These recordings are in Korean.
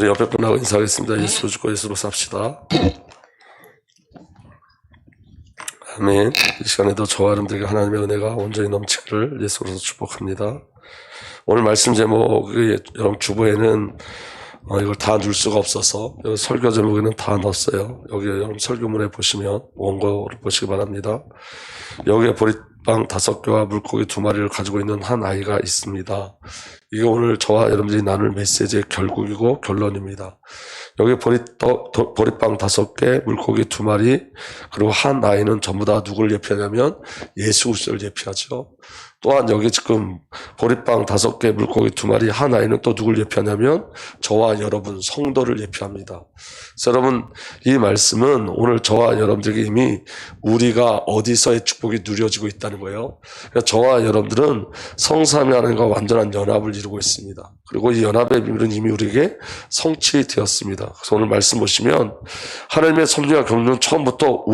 우리 옆에 분하고 인사하겠습니다. 예수 죽고 예수로 삽시다. 아멘. 이 시간에도 저와 여러분들에게 하나님의 은혜가 온전히 넘치기를 예수로서 축복합니다. 오늘 말씀 제목이 여러분 주보에는 이걸 다 넣을 수가 없어서 설교 제목에는 다 넣었어요. 여기 여러분 설교문에 보시면 원고를 보시기 바랍니다. 여기에 보리빵 5개와 물고기 2마리를 가지고 있는 한 아이가 있습니다. 이게 오늘 저와 여러분들이 나눌 메시지의 결국이고 결론입니다. 여기 보리빵 5개, 물고기 2마리, 그리고 한 아이는 전부 다 누구를 예표하냐면 예수 그리스도를 예표하죠. 또한 여기 지금 보리빵 5개, 물고기 2마리, 한 아이는 또 누구를 예표하냐면 저와 여러분 성도를 예표합니다. 그래서 여러분 이 말씀은 오늘 저와 여러분들에게 이미 우리가 어디서의 축복이 누려지고 있다는 거예요. 그러니까 저와 여러분들은 성삼위 하나님과 완전한 연합을 이루고 있습니다. 그리고 이 연합의 비밀은 이미 우리에게 성취되었습니다. 그래서 오늘 말씀 보시면 하나님의 섭리와 경륜은 처음부터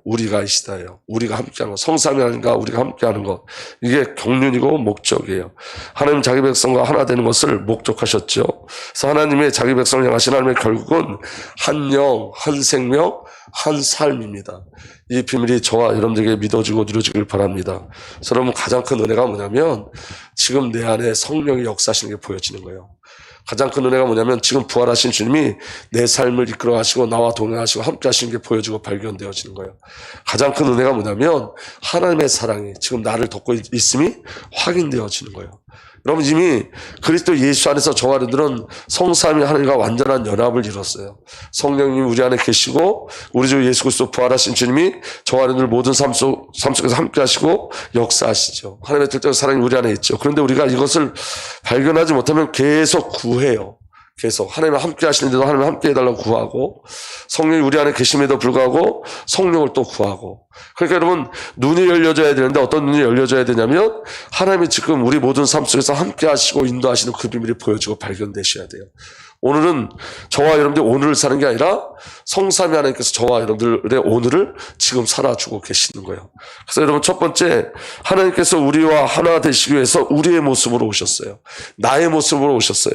우리가이시다예요. 우리가 함께하는 것, 성삼위 하나님과 우리가 함께하는 것, 이게 경륜이고 목적이에요. 하나님 자기 백성과 하나 되는 것을 목적하셨죠. 그래서 하나님의 자기 백성을 향하신 하나님의 결국은 한 영, 한 생명, 한 삶입니다. 이 비밀이 저와 여러분들에게 믿어지고 누려지길 바랍니다. 그래서 여러분 가장 큰 은혜가 뭐냐면 지금 내 안에 성령이 역사하시는 게 보여지는 거예요. 가장 큰 은혜가 뭐냐면 지금 부활하신 주님이 내 삶을 이끌어 가시고 나와 동행하시고 함께 하시는 게 보여지고 발견되어지는 거예요. 가장 큰 은혜가 뭐냐면 하나님의 사랑이 지금 나를 덮고 있음이 확인되어지는 거예요. 여러분 이미 그리스도 예수 안에서 저와 여러분들은 성삼위 하나님과 완전한 연합을 이뤘어요. 성령님이 우리 안에 계시고 우리 주 예수 그리스도 부활하신 주님이 저와 여러분들 모든 삶 속에서 함께 하시고 역사하시죠. 하나님의 특별한 사랑이 우리 안에 있죠. 그런데 우리가 이것을 발견하지 못하면 계속 구해요. 계속 하나님과 함께 하시는데도 하나님과 함께 해달라고 구하고 성령이 우리 안에 계심에도 불구하고 성령을 또 구하고, 그러니까 여러분 눈이 열려져야 되는데 어떤 눈이 열려져야 되냐면 하나님이 지금 우리 모든 삶 속에서 함께 하시고 인도하시는 그 비밀이 보여지고 발견되셔야 돼요. 오늘은 저와 여러분들이 오늘을 사는 게 아니라 성삼위 하나님께서 저와 여러분들의 오늘을 지금 살아주고 계시는 거예요. 그래서 여러분 첫 번째, 하나님께서 우리와 하나 되시기 위해서 우리의 모습으로 오셨어요. 나의 모습으로 오셨어요.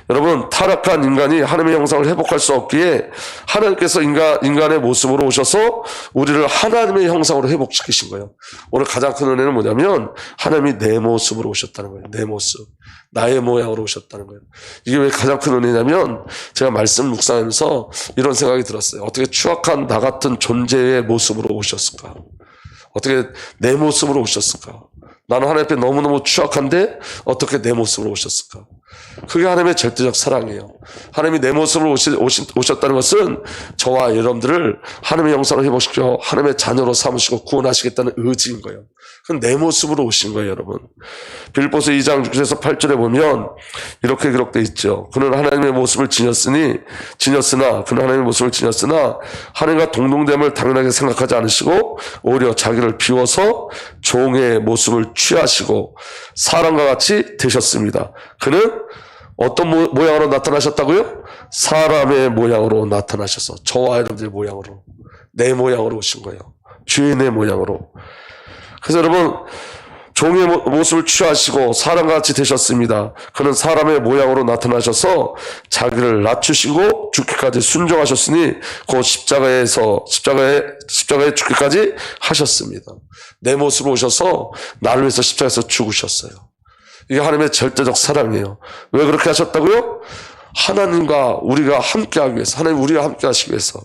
여러분 타락한 인간이 하나님의 형상을 회복할 수 없기에 하나님께서 인간의 모습으로 오셔서 우리를 하나님의 형상으로 회복시키신 거예요. 오늘 가장 큰 은혜는 뭐냐면 하나님이 내 모습으로 오셨다는 거예요. 내 모습, 나의 모양으로 오셨다는 거예요. 이게 왜 가장 큰 은혜냐면 제가 말씀 묵상하면서 이런 생각이 들었어요. 어떻게 추악한 나 같은 존재의 모습으로 오셨을까? 어떻게 내 모습으로 오셨을까? 나는 하나님 앞에 너무너무 추악한데 어떻게 내 모습으로 오셨을까? 그게 하나님의 절대적 사랑이에요. 하나님이 내 모습으로 오셨다는 것은 저와 여러분들을 하나님의 형상으로 회복시켜 하나님의 자녀로 삼으시고 구원하시겠다는 의지인 거예요. 그건 내 모습으로 오신 거예요, 여러분. 빌립보서 2장 6절에서 8절에 보면 이렇게 기록되어 있죠. 그는 하나님의 모습을 지녔으나 하나님과 동등됨을 당연하게 생각하지 않으시고 오히려 자기를 비워서 종의 모습을 취하시고 사람과 같이 되셨습니다. 그는 어떤 모양으로 나타나셨다고요? 사람의 모양으로 나타나셔서 저와 여러분들의 모양으로, 내 모양으로 오신 거예요. 주인의 모양으로. 그래서 여러분 종의 모습을 취하시고 사람과 같이 되셨습니다. 그는 사람의 모양으로 나타나셔서 자기를 낮추시고 죽기까지 순종하셨으니 곧 십자가에 죽기까지 하셨습니다. 내 모습으로 오셔서 나를 위해서 십자가에서 죽으셨어요. 이게 하나님의 절대적 사랑이에요. 왜 그렇게 하셨다고요? 하나님과 우리가 함께하기 위해서, 하나님 우리가 함께하시기 위해서.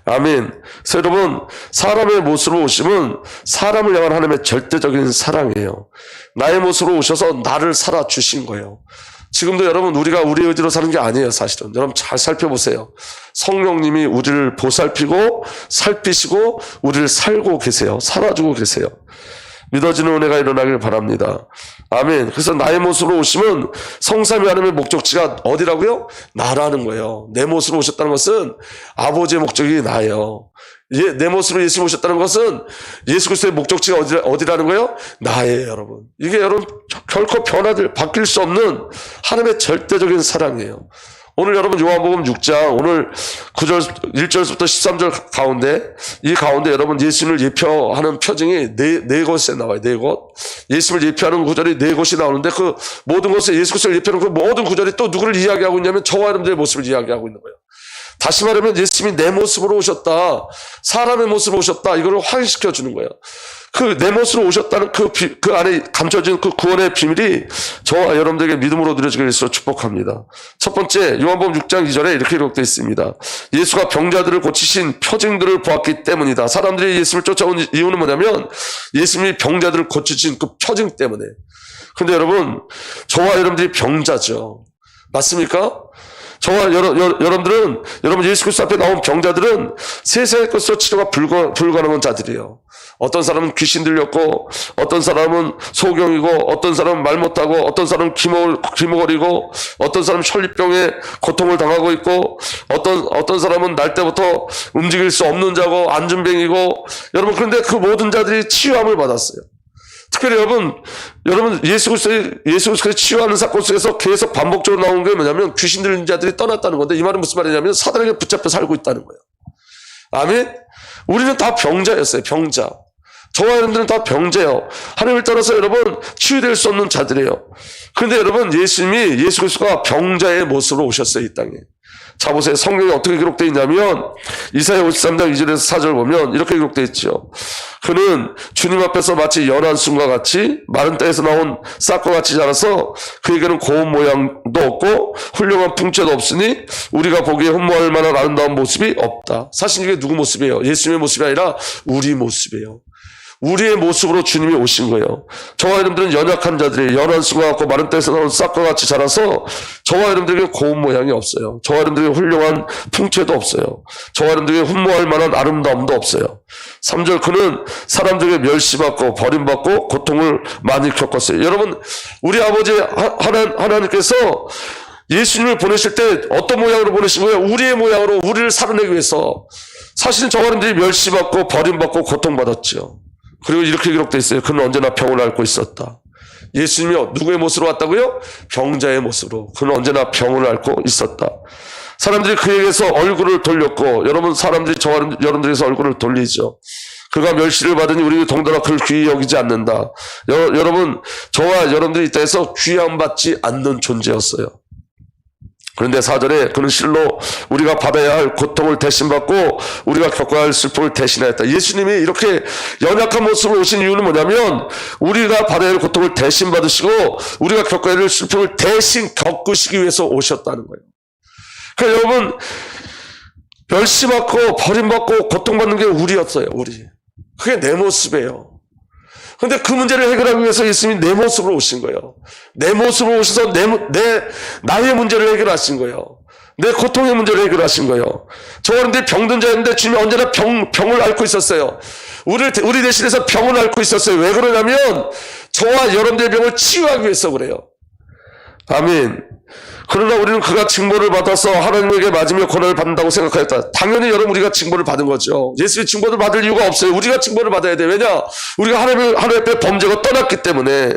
아멘. 그래서 여러분 사람의 모습으로 오시면 사람을 향한 하나님의 절대적인 사랑이에요. 나의 모습으로 오셔서 나를 살아주신 거예요. 지금도 여러분 우리가 우리 의지로 사는 게 아니에요. 사실은 여러분 잘 살펴보세요. 성령님이 우리를 보살피고 살피시고 우리를 살고 계세요. 살아주고 계세요. 믿어지는 은혜가 일어나길 바랍니다. 아멘. 그래서 나의 모습으로 오시면 성삼위 하나님의 목적지가 어디라고요? 나라는 거예요. 내 모습으로 오셨다는 것은 아버지의 목적이 나예요. 내 모습으로 예수 오셨다는 것은 예수 그리스도의 목적지가 어디라는 거예요? 나예요, 여러분. 이게 여러분 결코 바뀔 수 없는 하나님의 절대적인 사랑이에요. 오늘 여러분 요한복음 6장 오늘 9절 1절부터 13절 가운데 이 가운데 여러분 예수님을 예표하는 표징이 네 곳에 나와요. 네 곳. 예수님을 예표하는 구절이 네 곳이 나오는데 그 모든 것에 예수 그리스도를 예표하는 그 모든 구절이 또 누구를 이야기하고 있냐면 저와 여러분들의 모습을 이야기하고 있는 거예요. 다시 말하면 예수님이 내 모습으로 오셨다. 사람의 모습으로 오셨다. 이걸 확인시켜 주는 거예요. 그 내 모습으로 오셨다는 그 안에 감춰진 그 구원의 비밀이 저와 여러분들에게 믿음으로 누려지게 해서 축복합니다. 첫 번째, 요한복음 6장 2절에 이렇게 기록되어 있습니다. 예수가 병자들을 고치신 표징들을 보았기 때문이다. 사람들이 예수님을 쫓아온 이유는 뭐냐면 예수님이 병자들을 고치신 그 표징 때문에. 근데 여러분, 저와 여러분들이 병자죠. 맞습니까? 저와 여러분들은, 여러분 예수 그리스도 앞에 나온 병자들은 세상의 것으로 치료가 불가능한 자들이에요. 어떤 사람은 귀신 들렸고, 어떤 사람은 소경이고, 어떤 사람은 말 못하고, 어떤 사람은 기모거리고, 어떤 사람은 혈류병에 고통을 당하고 있고, 어떤 사람은 날 때부터 움직일 수 없는 자고, 안전뱅이고, 여러분, 그런데 그 모든 자들이 치유함을 받았어요. 특별히 여러분 예수 그리스도의 치유하는 사건 속에서 계속 반복적으로 나오는 게 뭐냐면 귀신 들린 자들이 떠났다는 건데 이 말은 무슨 말이냐면 사단에게 붙잡혀 살고 있다는 거예요. 아멘. 우리는 다 병자였어요. 병자. 저와 여러분들은 다 병자예요. 하나님을 따라서 여러분 치유될 수 없는 자들이에요. 그런데 여러분 예수 그리스도가 병자의 모습으로 오셨어요. 이 땅에. 자 보세요. 성경에 어떻게 기록되어 있냐면 이사야 53장 2절에서 4절 보면 이렇게 기록되어 있죠. 그는 주님 앞에서 마치 연한 순과 같이 마른 땅에서 나온 싹과 같이 자라서 그에게는 고운 모양도 없고 훌륭한 풍채도 없으니 우리가 보기에 흠모할 만한 아름다운 모습이 없다. 사실 이게 누구 모습이에요? 예수님의 모습이 아니라 우리 모습이에요. 우리의 모습으로 주님이 오신 거예요. 저와 여러분들은 연약한 자들이 연한 순과 같고 마른 땅에서 나온 싹과 같이 자라서 저와 여러분들에게 고운 모양이 없어요. 저와 여러분들에게 훌륭한 풍채도 없어요. 저와 여러분들에게 흠모할 만한 아름다움도 없어요. 3절 그는 사람들에게 멸시받고 버림받고 고통을 많이 겪었어요. 여러분 우리 아버지 하나님께서 예수님을 보내실 때 어떤 모양으로 보내신 거예요? 우리의 모양으로 우리를 살아내기 위해서. 사실은 저와 여러분들이 멸시받고 버림받고 고통받았죠. 그리고 이렇게 기록되어 있어요. 그는 언제나 병을 앓고 있었다. 예수님이 누구의 모습으로 왔다고요? 병자의 모습으로. 그는 언제나 병을 앓고 있었다. 사람들이 그에게서 얼굴을 돌렸고 여러분 사람들이 저와 여러분들에게서 얼굴을 돌리죠. 그가 멸시를 받으니 우리 동더러 그를 귀히 여기지 않는다. 여러분 저와 여러분들이 이때에서 귀함받지 않는 존재였어요. 그런데 4절에 그는 실로 우리가 받아야 할 고통을 대신받고 우리가 겪어야 할 슬픔을 대신하였다. 예수님이 이렇게 연약한 모습으로 오신 이유는 뭐냐면 우리가 받아야 할 고통을 대신 받으시고 우리가 겪어야 할 슬픔을 대신 겪으시기 위해서 오셨다는 거예요. 그러니까 여러분 멸시받고 버림받고 고통받는 게 우리였어요. 우리. 그게 내 모습이에요. 근데 그 문제를 해결하기 위해서 예수님이 내 모습으로 오신 거예요. 내 모습으로 오셔서 나의 문제를 해결하신 거예요. 내 고통의 문제를 해결하신 거예요. 저 그런데 병든 자였는데 주님이 언제나 병을 앓고 있었어요. 우리 대신해서 병을 앓고 있었어요. 왜 그러냐면 저와 여러분들의 병을 치유하기 위해서 그래요. 아멘. 그러나 우리는 그가 징벌을 받아서 하나님에게 맞으며 고난을 받는다고 생각하였다. 당연히 여러분 우리가 징벌을 받은 거죠. 예수님이 징벌을 받을 이유가 없어요. 우리가 징벌을 받아야 돼. 왜냐? 우리가 하나님 앞에 범죄가 떠났기 때문에.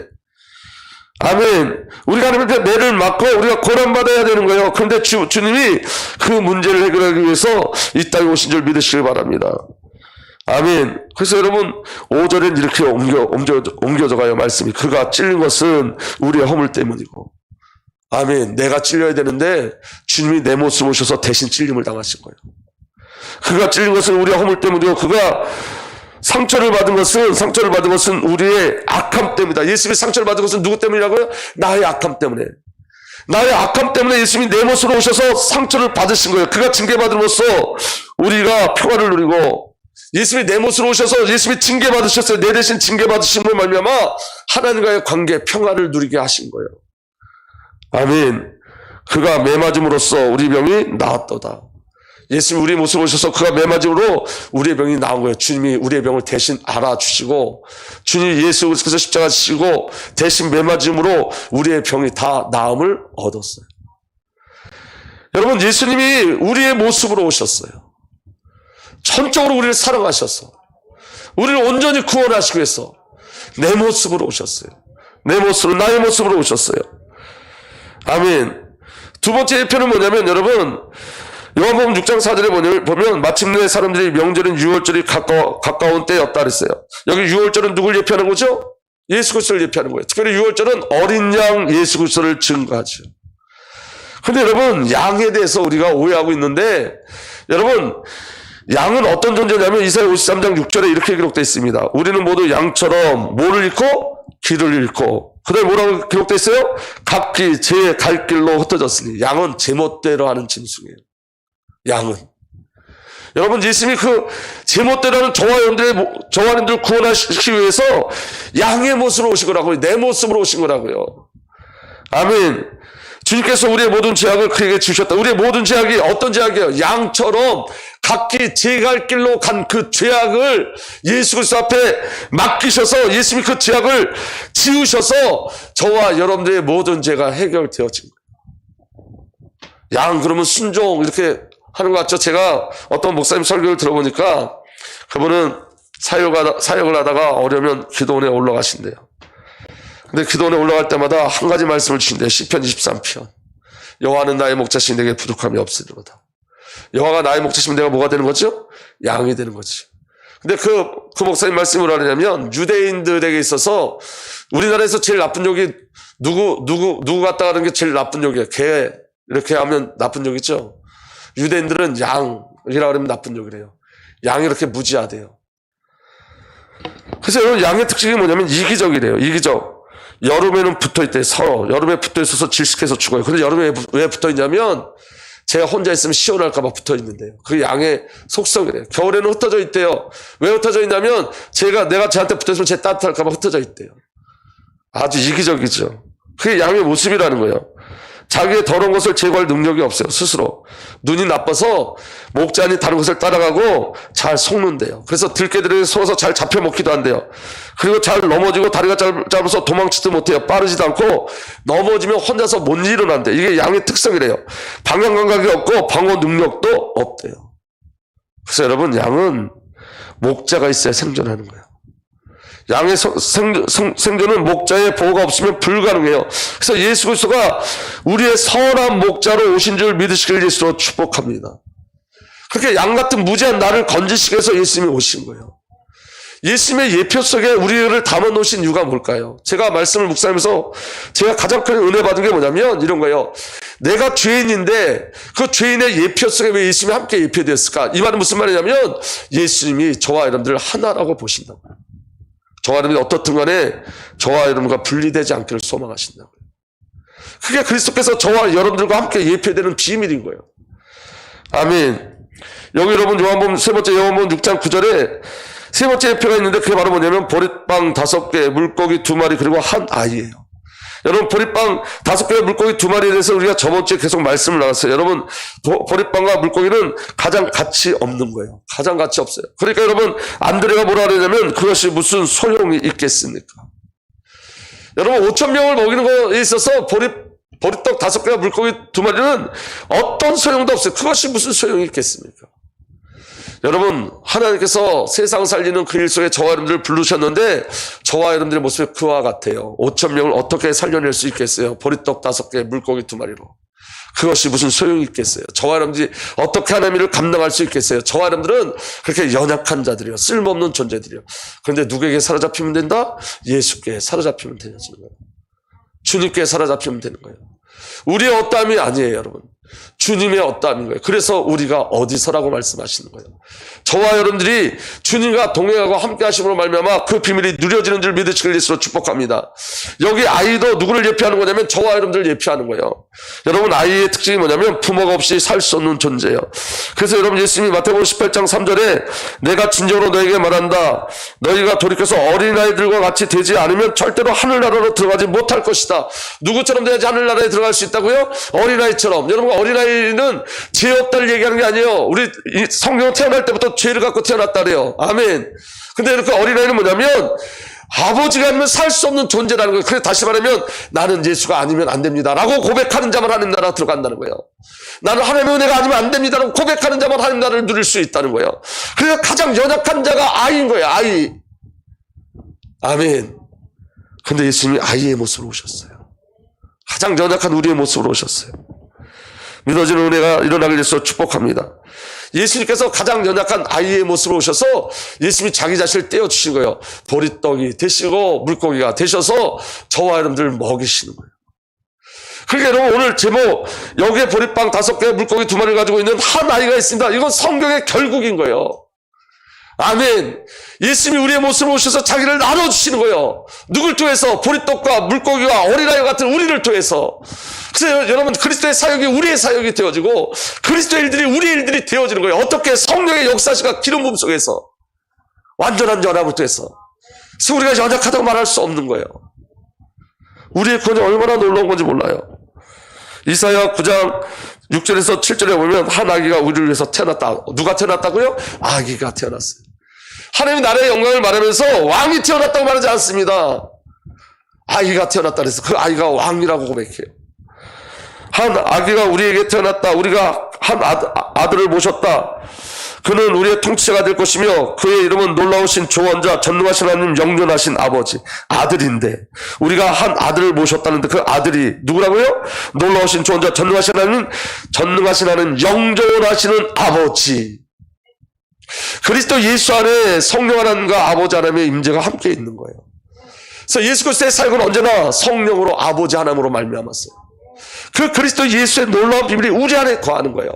아멘. 우리가 하나님 앞에 매를 맞고 우리가 고난받아야 되는 거예요. 그런데 주님이 그 문제를 해결하기 위해서 이 땅에 오신 줄 믿으시길 바랍니다. 아멘. 그래서 여러분 5절엔 이렇게 옮겨져 가요. 말씀이. 그가 찔린 것은 우리의 허물 때문이고. 아멘. 내가 찔려야 되는데 주님이 내 모습 오셔서 대신 찔림을 당하신 거예요. 그가 찔린 것은 우리의 허물 때문이고 그가 상처를 받은 것은 우리의 악함 때문이다. 예수님이 상처를 받은 것은 누구 때문이라고요? 나의 악함 때문에. 나의 악함 때문에 예수님이 내 모습으로 오셔서 상처를 받으신 거예요. 그가 징계받음으로써 우리가 평화를 누리고 예수님이 내 모습으로 오셔서 예수님이 징계받으셨어요. 내 대신 징계받으심으로 말미암아 하나님과의 관계 평화를 누리게 하신 거예요. 아멘. 그가 매맞음으로써 우리 병이 나았도다. 예수님이 우리 모습을 오셔서 그가 매맞음으로 우리의 병이 나온 거예요. 주님이 우리의 병을 대신 알아주시고 주님이 예수 그리스도께서 십자가 지시고 대신 매맞음으로 우리의 병이 다 나음을 얻었어요. 여러분 예수님이 우리의 모습으로 오셨어요. 전적으로 우리를 사랑하셔서 우리를 온전히 구원하시기 위해서 내 모습으로 오셨어요. 내 모습으로 나의 모습으로 오셨어요. 아멘. 두 번째 예표는 뭐냐면 여러분 요한복음 6장 4절에 보면 마침내 사람들이 명절인 유월절이 가까운 때였다 그랬어요. 여기 유월절은 누굴 예표하는 거죠? 예수 그리스도를 예표하는 거예요. 특별히 유월절은 어린 양 예수 그리스도를 증거하죠. 근데 여러분 양에 대해서 우리가 오해하고 있는데 여러분 양은 어떤 존재냐면 이사야 53장 6절에 이렇게 기록되어 있습니다. 우리는 모두 양처럼 뭐를 잃고 길을 잃고 그 다음에 뭐라고 기록되어 있어요? 각기 제 갈 길로 흩어졌으니 양은 제멋대로 하는 짐승이에요. 양은 여러분 예수님이 그 제멋대로 하는 저와 여러분들 구원하시기 위해서 양의 모습으로 오신 거라고요. 내 모습으로 오신 거라고요. 아멘. 주님께서 우리의 모든 죄악을 그에게 주셨다. 우리의 모든 죄악이 어떤 죄악이에요? 양처럼 각기 제 갈 길로 간 그 죄악을 예수 그리스도 앞에 맡기셔서 예수님이 그 죄악을 지우셔서 저와 여러분들의 모든 죄가 해결되어진 거예요. 양 그러면 순종 이렇게 하는 것 같죠? 제가 어떤 목사님 설교를 들어보니까 그분은 사역을 하다가 어려면 기도원에 올라가신대요. 근데 기도원에 올라갈 때마다 한 가지 말씀을 주신대요. 시편 23편. 여호와는 나의 목자시니 내게 부족함이 없으리로다. 여호와가 나의 목자시면 내가 뭐가 되는 거죠? 양이 되는 거지. 근데 그 목사님 말씀이 뭐라 그러냐면 유대인들에게 있어서 우리나라에서 제일 나쁜 욕이 누구 갖다 가는 게 제일 나쁜 욕이에요. 개 이렇게 하면 나쁜 욕이죠. 유대인들은 양이라고 하면 나쁜 욕이래요. 양이 이렇게 무지하대요. 그래서 여러분 양의 특징이 뭐냐면 이기적이래요. 이기적. 여름에는 붙어있대. 서로 여름에 붙어있어서 질식해서 죽어요. 근데 여름에 왜 붙어있냐면 제가 혼자 있으면 시원할까 봐 붙어있는데요. 그게 양의 속성이래요. 겨울에는 흩어져 있대요. 왜 흩어져 있냐면 내가 쟤한테 붙어있으면 쟤 따뜻할까 봐 흩어져 있대요. 아주 이기적이죠. 그게 양의 모습이라는 거예요. 자기의 더러운 것을 제거할 능력이 없어요. 스스로. 눈이 나빠서 목자 아닌 다른 것을 따라가고 잘 속는데요. 그래서 들깨들에게 속아서 잘 잡혀 먹기도 한대요. 그리고 잘 넘어지고 다리가 짧아서 도망치지도 못해요. 빠르지도 않고 넘어지면 혼자서 못 일어난대. 이게 양의 특성이래요. 방향 감각이 없고 방어 능력도 없대요. 그래서 여러분 양은 목자가 있어야 생존하는 거예요. 양의 생존은 목자의 보호가 없으면 불가능해요. 그래서 예수 그리스도가 우리의 선한 목자로 오신 줄 믿으시길 예수로 축복합니다. 그렇게 양 같은 무지한 나를 건지시기 위해서 예수님이 오신 거예요. 예수님의 예표 속에 우리를 담아 놓으신 이유가 뭘까요? 제가 말씀을 묵상하면서 제가 가장 큰 은혜 받은 게 뭐냐면 이런 거예요. 내가 죄인인데 그 죄인의 예표 속에 왜 예수님이 함께 예표되었을까? 이 말은 무슨 말이냐면 예수님이 저와 여러분들을 하나라고 보신다고요. 저와 여러분이 어떻든 간에 저와 여러분과 분리되지 않기를 소망하신다고요. 그게 그리스도께서 저와 여러분들과 함께 예표되는 비밀인 거예요. 아멘. 여기 여러분 세 번째 요한복음 6장 9절에 세 번째 예표가 있는데 그게 바로 뭐냐면 보리빵 5개, 물고기 2마리 그리고 한 아이예요. 여러분 보리빵 5개와 물고기 2마리에 대해서 우리가 저번 주에 계속 말씀을 나눴어요. 여러분 보리빵과 물고기는 가장 가치 없는 거예요. 가장 가치 없어요. 그러니까 여러분 안드레가 뭐라 그러냐면 그것이 무슨 소용이 있겠습니까? 여러분 5,000명을 먹이는 거에 있어서 보리떡 5개와 물고기 2마리는 어떤 소용도 없어요. 그것이 무슨 소용이 있겠습니까? 여러분 하나님께서 세상 살리는 그 일 속에 저와 여러분들을 부르셨는데 저와 여러분들의 모습이 그와 같아요. 5,000명을 어떻게 살려낼 수 있겠어요? 보리떡 5개, 물고기 2마리로. 그것이 무슨 소용이 있겠어요? 저와 여러분들이 어떻게 하나님의 일을 감당할 수 있겠어요? 저와 여러분들은 그렇게 연약한 자들이요. 쓸모없는 존재들이요. 그런데 누구에게 사로잡히면 된다? 예수께 사로잡히면 되는 거예요. 주님께 사로잡히면 되는 거예요. 우리의 어떠함이 아니에요, 여러분. 주님의 어떠함인 거예요. 그래서 우리가 어디서라고 말씀하시는 거예요. 저와 여러분들이 주님과 동행하고 함께 하심으로 말미암아 그 비밀이 누려지는 줄 믿으시길 예수로 축복합니다. 여기 아이도 누구를 예표하는 거냐면 저와 여러분들을 예표하는 거예요. 여러분 아이의 특징이 뭐냐면 부모가 없이 살 수 없는 존재예요. 그래서 여러분 예수님이 마태복음 18장 3절에 내가 진정으로 너에게 말한다. 너희가 돌이켜서 어린아이들과 같이 되지 않으면 절대로 하늘나라로 들어가지 못할 것이다. 누구처럼 돼야지 하늘나라에 들어갈 수 있다고요? 어린아이처럼. 여러분 어린아이는 죄 없다를 얘기하는 게 아니에요. 우리 성경은 태어날 때부터 죄를 갖고 태어났다 그래요. 아멘. 근데 이렇게 어린아이는 뭐냐면 아버지가 아니면 살 수 없는 존재라는 거예요. 그래서 다시 말하면 나는 예수가 아니면 안 됩니다 라고 고백하는 자만 하나님 나라 들어간다는 거예요. 나는 하나님의 은혜가 아니면 안 됩니다 라고 고백하는 자만 하나님 나라를 누릴 수 있다는 거예요. 그래서 가장 연약한 자가 아이인 거예요. 아이. 아멘. 근데 예수님이 아이의 모습으로 오셨어요. 가장 연약한 우리의 모습으로 오셨어요. 믿어지는 은혜가 일어나길 위해서 축복합니다. 예수님께서 가장 연약한 아이의 모습으로 오셔서 예수님이 자기 자신을 떼어주신 거예요. 보리떡이 되시고 물고기가 되셔서 저와 여러분들 먹이시는 거예요. 그러니까 여러분 오늘 제목, 여기에 보리빵 5개 물고기 2마리를 가지고 있는 한 아이가 있습니다. 이건 성경의 결국인 거예요. 아멘. 예수님이 우리의 모습으로 오셔서 자기를 나눠주시는 거예요. 누굴 통해서? 보리떡과 물고기와 어린아이 같은 우리를 통해서. 그래서 여러분 그리스도의 사역이 우리의 사역이 되어지고 그리스도의 일들이 우리의 일들이 되어지는 거예요. 어떻게? 성령의 역사시가 기름 부음 속에서 완전한 연합을 통해서. 그래서 우리가 연약하다고 말할 수 없는 거예요. 우리의 구원이 얼마나 놀라운 건지 몰라요. 이사야 9장 6절에서 7절에 보면 한 아기가 우리를 위해서 태어났다. 누가 태어났다고요? 아기가 태어났어요. 하나님 나라의 영광을 말하면서 왕이 태어났다고 말하지 않습니다. 아기가 태어났다 그래서 그 아이가 왕이라고 고백해요. 한 아기가 우리에게 태어났다. 우리가 한 아들을 모셨다. 그는 우리의 통치자가 될 것이며 그의 이름은 놀라우신 조언자, 전능하신 하나님, 영존하신 아버지. 아들인데 우리가 한 아들을 모셨다는데 그 아들이 누구라고요? 놀라우신 조언자, 전능하신 하나님, 전능하신 하나님, 영존하시는 아버지. 그리스도 예수 안에 성령 하나님과 아버지 하나님의 임재가 함께 있는 거예요. 그래서 예수 그리스도의 사역은 언제나 성령으로 아버지 하나님으로 말미암았어요. 그 그리스도 예수의 놀라운 비밀이 우리 안에 거하는 거예요.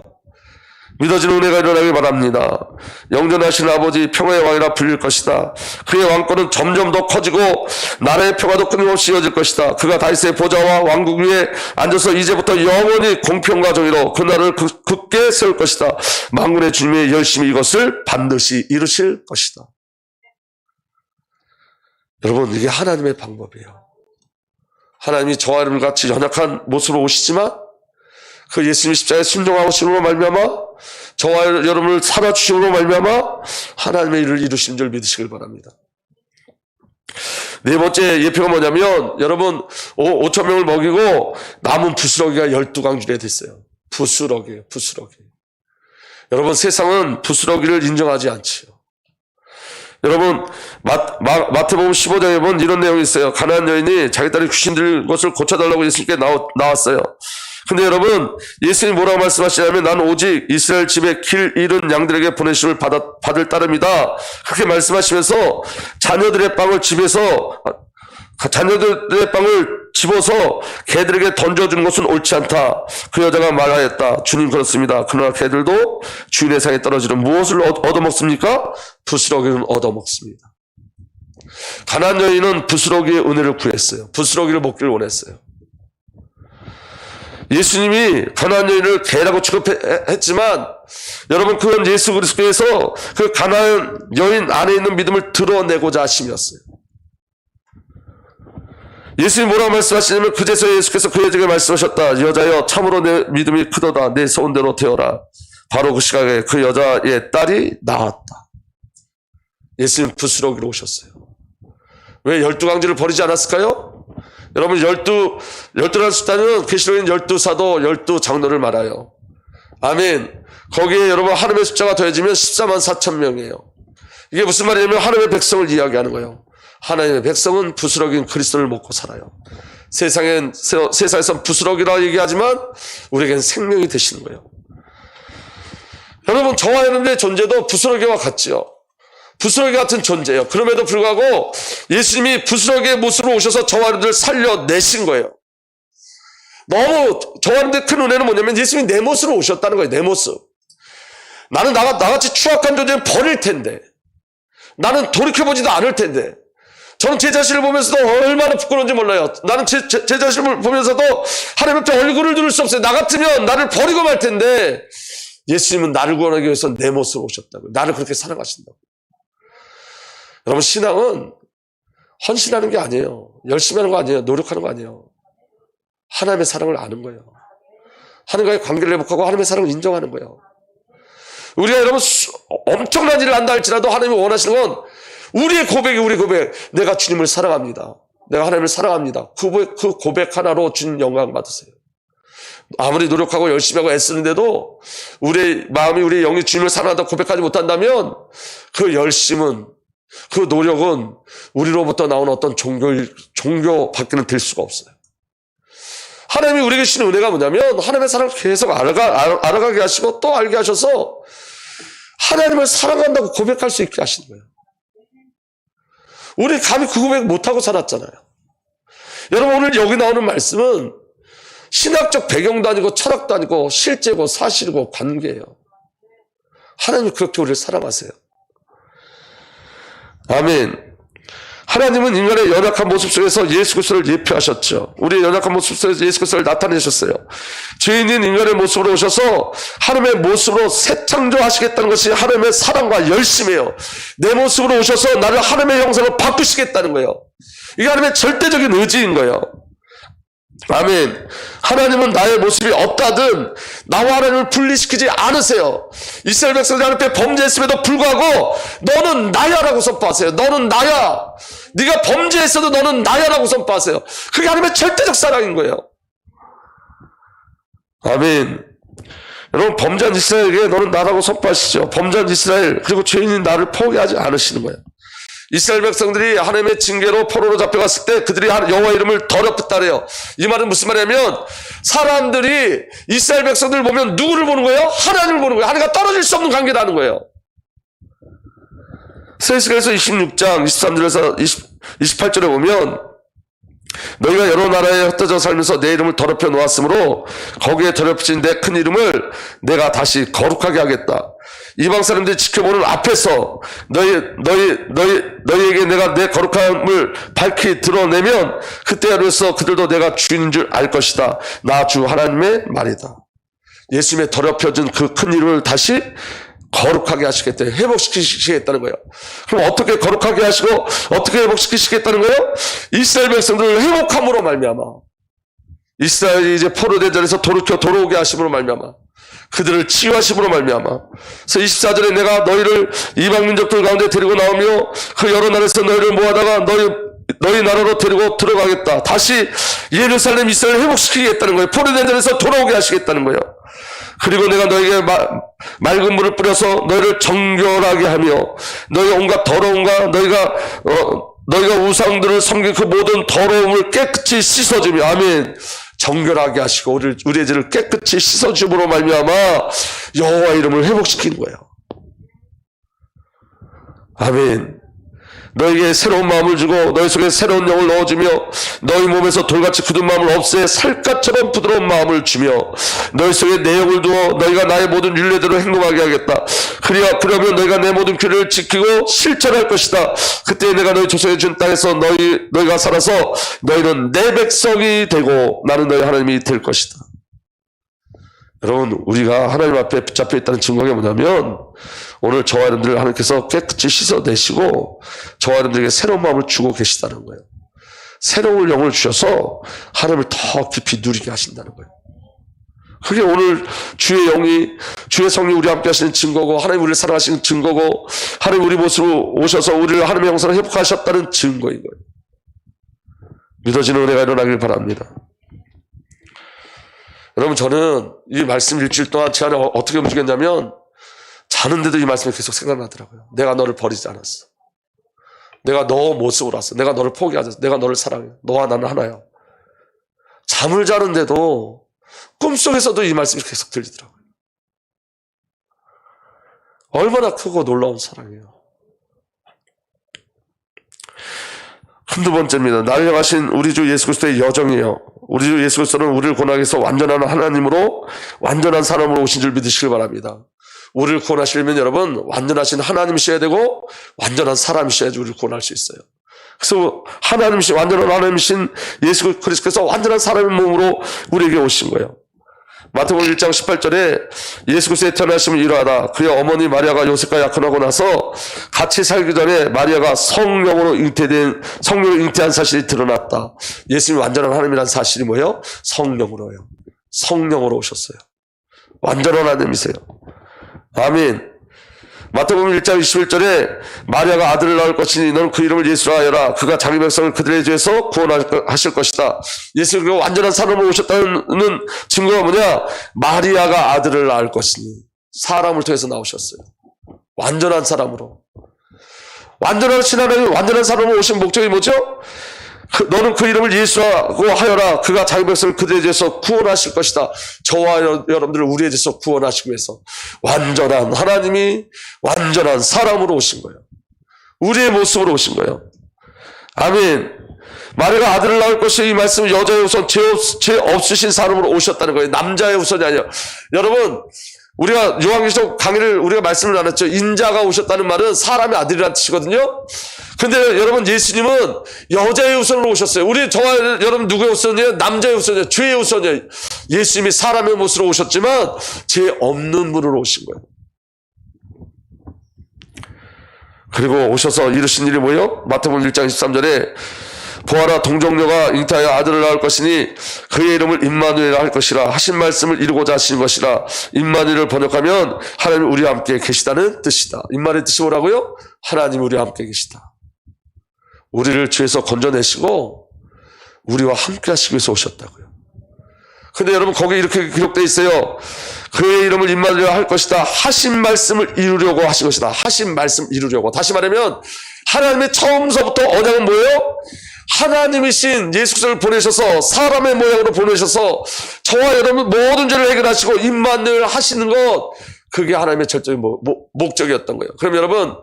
믿어지는 은혜가 일어나길 바랍니다. 영존하신 아버지, 평화의 왕이라 불릴 것이다. 그의 왕권은 점점 더 커지고 나라의 평화도 끊임없이 이어질 것이다. 그가 다윗의 보좌와 왕국 위에 앉아서 이제부터 영원히 공평과 정의로 그 나라를 굳게 세울 것이다. 만군의 주님의 열심히 이것을 반드시 이루실 것이다. 여러분, 이게 하나님의 방법이에요. 하나님이 저와 여러분 같이 연약한 모습으로 오시지만 그 예수님이 십자가에 순종하심으로 말미암아 저와 여러분을 살아주심으로 말미암아 하나님의 일을 이루신 줄 믿으시길 바랍니다. 네 번째 예표가 뭐냐면 여러분 5,000명을 먹이고 남은 부스러기가 12강줄에 됐어요. 부스러기예요. 부스러기. 여러분 세상은 부스러기를 인정하지 않지요. 여러분 마태복음 15장에 보면 이런 내용이 있어요. 가나안 여인이 자기 딸이 귀신 들린 것을 고쳐달라고 예수님께 나왔어요. 근데 여러분 예수님이 뭐라고 말씀하시냐면 나는 오직 이스라엘 집에 길 잃은 양들에게 보내심을 받을 따름이다. 그렇게 말씀하시면서 자녀들의 빵을 집어서 개들에게 던져주는 것은 옳지 않다. 그 여자가 말하였다. 주님 그렇습니다. 그러나 개들도 주인의 상에 떨어지는 무엇을 얻어먹습니까? 부스러기는 얻어먹습니다. 가나안 여인은 부스러기의 은혜를 구했어요. 부스러기를 먹기를 원했어요. 예수님이 가나안 여인을 개라고 취급했지만 여러분 그건 예수 그리스도께서 그 가나안 여인 안에 있는 믿음을 드러내고자 하심이었어요. 예수님이 뭐라고 말씀하시냐면 그제서 예수께서 그 여자에게 말씀하셨다. 여자여 참으로 내 믿음이 크도다. 내 소원대로 되어라. 바로 그 시각에 그 여자의 딸이 나왔다. 예수님 부스러기로 오셨어요. 왜 12강지를 버리지 않았을까요? 여러분 12라는 숫자는 계시록인 12사도 12장로를 말해요. 아멘. 거기에 여러분 하나님의 숫자가 더해지면 14만 4천 명이에요. 이게 무슨 말이냐면 하나님의 백성을 이야기하는 거예요. 하나님의 백성은 부스러기인 그리스도를 먹고 살아요. 세상에선 부스러기라 얘기하지만 우리에겐 생명이 되시는 거예요. 여러분 저와 여러분의 존재도 부스러기와 같지요. 부스러기 같은 존재예요. 그럼에도 불구하고 예수님이 부스러기의 모습으로 오셔서 저와 여러분들 살려내신 거예요. 너무 저와 여러분들 큰 은혜는 뭐냐면 예수님이 내 모습으로 오셨다는 거예요. 내 모습. 나는 나같이 추악한 존재는 버릴 텐데 나는 돌이켜보지도 않을 텐데 저는 제 자신을 보면서도 얼마나 부끄러운지 몰라요. 나는 제 자신을 보면서도 하나님 앞에 얼굴을 들을 수 없어요. 나 같으면 나를 버리고 말 텐데 예수님은 나를 구원하기 위해서 내 모습으로 오셨다고요. 나를 그렇게 사랑하신다고. 여러분 신앙은 헌신하는 게 아니에요. 열심히 하는 거 아니에요. 노력하는 거 아니에요. 하나님의 사랑을 아는 거예요. 하나님과의 관계를 회복하고 하나님의 사랑을 인정하는 거예요. 우리가 여러분 엄청난 일을 한다 할지라도 하나님이 원하시는 건 우리의 고백이 우리 고백. 내가 주님을 사랑합니다. 내가 하나님을 사랑합니다. 그 고백 하나로 주님 영광 받으세요. 아무리 노력하고 열심히 하고 애쓰는데도 우리의 마음이 우리의 영이 주님을 사랑한다고 고백하지 못한다면 그 열심은 그 노력은 우리로부터 나오는 어떤 종교 밖에는 될 수가 없어요. 하나님이 우리에게 주시는 은혜가 뭐냐면 하나님의 사랑을 계속 알아가게 하시고 또 알게 하셔서 하나님을 사랑한다고 고백할 수 있게 하시는 거예요. 우리 감히 그 고백 못하고 살았잖아요. 여러분, 오늘 여기 나오는 말씀은 신학적 배경도 아니고 철학도 아니고 실제고 사실이고 관계예요. 하나님이 그렇게 우리를 사랑하세요. 아멘. 하나님은 인간의 연약한 모습 속에서 예수 그리스도를 예표하셨죠. 우리의 연약한 모습 속에서 예수 그리스도를 나타내셨어요. 죄인인 인간의 모습으로 오셔서 하나님의 모습으로 새 창조하시겠다는 것이 하나님의 사랑과 열심이에요. 내 모습으로 오셔서 나를 하나님의 형상으로 바꾸시겠다는 거예요. 이게 하나님의 절대적인 의지인 거예요. 아멘. 하나님은 나의 모습이 어떠하든 나와 하나님을 분리시키지 않으세요. 이스라엘 백성들이 하나님 앞에 범죄했음에도 불구하고 너는 나야라고 선포하세요. 너는 나야. 네가 범죄했어도 너는 나야라고 선포하세요. 그게 하나님의 절대적 사랑인 거예요. 아멘. 여러분, 범죄한 이스라엘에게 너는 나라고 선포하시죠. 범죄한 이스라엘 그리고 죄인인 나를 포기하지 않으시는 거예요. 이스라엘 백성들이 하나님의 징계로 포로로 잡혀갔을 때 그들이 여호와 이름을 더럽혔다 그래요. 이 말은 무슨 말이냐면 사람들이 이스라엘 백성들을 보면 누구를 보는 거예요? 하나님을 보는 거예요. 하나님과 떨어질 수 없는 관계라는 거예요. 에스겔서 26장 23절에서 28절에 보면 너희가 여러 나라에 흩어져 살면서 내 이름을 더럽혀 놓았으므로 거기에 더럽혀진 내 큰 이름을 내가 다시 거룩하게 하겠다. 이방 사람들이 지켜보는 앞에서 너희에게 내가 내 거룩함을 밝히 드러내면 그때로서 그들도 내가 주인인 줄 알 것이다. 나 주 하나님의 말이다. 예수님의 더럽혀진 그 큰 이름을 다시 거룩하게 하시겠다. 회복시키시겠다는 거예요. 그럼 어떻게 거룩하게 하시고 어떻게 회복시키시겠다는 거예요? 이스라엘 백성들을 회복함으로 말미암아 이스라엘이 이제 포로된 자리에서 돌아오게 하심으로 말미암아 그들을 치유하심으로 말미암아. 그래서 24절에 내가 너희를 이방 민족들 가운데 데리고 나오며 그 여러 나라에서 너희를 모아다가 너희 나라로 데리고 들어가겠다. 다시 예루살렘 이스라엘을 회복시키겠다는 거예요. 포로된 자리에서 돌아오게 하시겠다는 거예요. 그리고 내가 너에게 맑은 물을 뿌려서 너희를 정결하게 하며 너희 온갖 더러움과 너희가 우상들을 섬긴 그 모든 더러움을 깨끗이 씻어주며 아멘. 정결하게 하시고 우리의 죄를 깨끗이 씻어줌으로 말미암아 여호와 이름을 회복시키는 거예요. 아멘. 너에게 새로운 마음을 주고 너희 속에 새로운 영을 넣어주며 너희 몸에서 돌같이 굳은 마음을 없애 살갗처럼 부드러운 마음을 주며 너희 속에 내 영을 두어 너희가 나의 모든 율례대로 행동하게 하겠다. 그러면 너희가 내 모든 규례를 지키고 실천할 것이다. 그때 내가 너희 조상에 준 땅에서 너희가 살아서 너희는 내 백성이 되고 나는 너희 하나님이 될 것이다. 여러분, 우리가 하나님 앞에 붙잡혀 있다는 증거가 뭐냐면 오늘 저와 여러분들을 하나님께서 깨끗이 씻어내시고 저와 여러분들에게 새로운 마음을 주고 계시다는 거예요. 새로운 영을 주셔서 하나님을 더 깊이 누리게 하신다는 거예요. 그게 오늘 주의 성령이 우리 함께 하시는 증거고 하나님 우리를 사랑하시는 증거고 하나님 우리 모습으로 오셔서 우리를 하나님의 형상으로 회복하셨다는 증거인 거예요. 믿어지는 은혜가 일어나길 바랍니다. 여러분, 저는 이 말씀 일주일 동안 제 안에 어떻게 움직였냐면 자는데도 이 말씀이 계속 생각나더라고요. 내가 너를 버리지 않았어. 내가 너 모습으로 왔어. 내가 너를 포기하지 않았어. 내가 너를 사랑해. 너와 나는 하나야. 잠을 자는데도 꿈속에서도 이 말씀이 계속 들리더라고요. 얼마나 크고 놀라운 사랑이에요. 한두 번째입니다. 나를 향하신 우리 주 예수 그리스도의 여정이에요. 우리 주 예수 그리스도는 우리를 구원하기 위해서 완전한 하나님으로 완전한 사람으로 오신 줄 믿으시길 바랍니다. 우리를 구원하시려면 여러분 완전하신 하나님이셔야 되고 완전한 사람이셔야지 우리를 구원할 수 있어요. 그래서 완전한 하나님이신 예수 그리스도께서 완전한 사람의 몸으로 우리에게 오신 거예요. 마태복음 1장 18절에 예수 그리스도의 태어나심을 이러하다. 그의 어머니 마리아가 요셉과 약혼하고 나서 같이 살기 전에 마리아가 성령으로 잉태한 사실이 드러났다. 예수님이 완전한 하나님이라는 사실이 뭐예요? 성령으로요. 성령으로 오셨어요. 완전한 하나님이세요. 아멘. 마태복음 1장 21절에 마리아가 아들을 낳을 것이니 너는 그 이름을 예수라 하여라. 그가 자기 백성을 그들의 죄에서 구원하실 것이다. 예수님이 완전한 사람으로 오셨다는 증거가 뭐냐? 마리아가 아들을 낳을 것이니 사람을 통해서 나오셨어요. 완전한 사람으로. 완전한 신하나님, 완전한 사람으로 오신 목적이 뭐죠? 너는 그 이름을 예수라고 하여라. 그가 자기 백성을 그들의 죄에서 구원하실 것이다. 저와 여러분들을 우리의 죄에서 구원하시기 위해서 완전한 하나님이 완전한 사람으로 오신 거예요. 우리의 모습으로 오신 거예요. 아멘. 마리아가 아들을 낳을 것이 이 말씀은 여자의 우선 죄 없으신 사람으로 오셨다는 거예요. 남자의 우선이 아니에요. 여러분, 우리가 요한계시록 강의를 우리가 말씀을 나눴죠. 인자가 오셨다는 말은 사람의 아들이라는 뜻이거든요. 근데 여러분, 예수님은 여자의 우선으로 오셨어요. 저와 여러분 누구의 우선이에요? 남자의 우선이에요. 죄의 우선이에요. 예수님이 사람의 모습으로 오셨지만 죄 없는 분으로 오신 거예요. 그리고 오셔서 이루신 일이 뭐예요? 마태복음 1장 13절에 보아라 동정녀가 잉태하여 아들을 낳을 것이니 그의 이름을 임마누엘이라 할 것이라 하신 말씀을 이루고자 하신 것이라. 임마누엘을 번역하면 하나님 우리와 함께 계시다는 뜻이다. 임마누엘의 뜻이 뭐라고요? 하나님 우리와 함께 계시다. 우리를 죄에서 건져내시고 우리와 함께 하시기 위해서 오셨다고요. 근데 여러분 거기 이렇게 기록되어 있어요. 그의 이름을 임마누엘이라 할 것이다. 하신 말씀을 이루려고 하신 것이다. 하신 말씀 이루려고. 다시 말하면 하나님의 처음서부터 언약은 뭐예요? 하나님이신 예수 그리스도를 보내셔서 사람의 모양으로 보내셔서 저와 여러분 모든 죄를 해결하시고 임마누엘 하시는 것, 그게 하나님의 절정의 목적이었던 거예요. 그럼 여러분,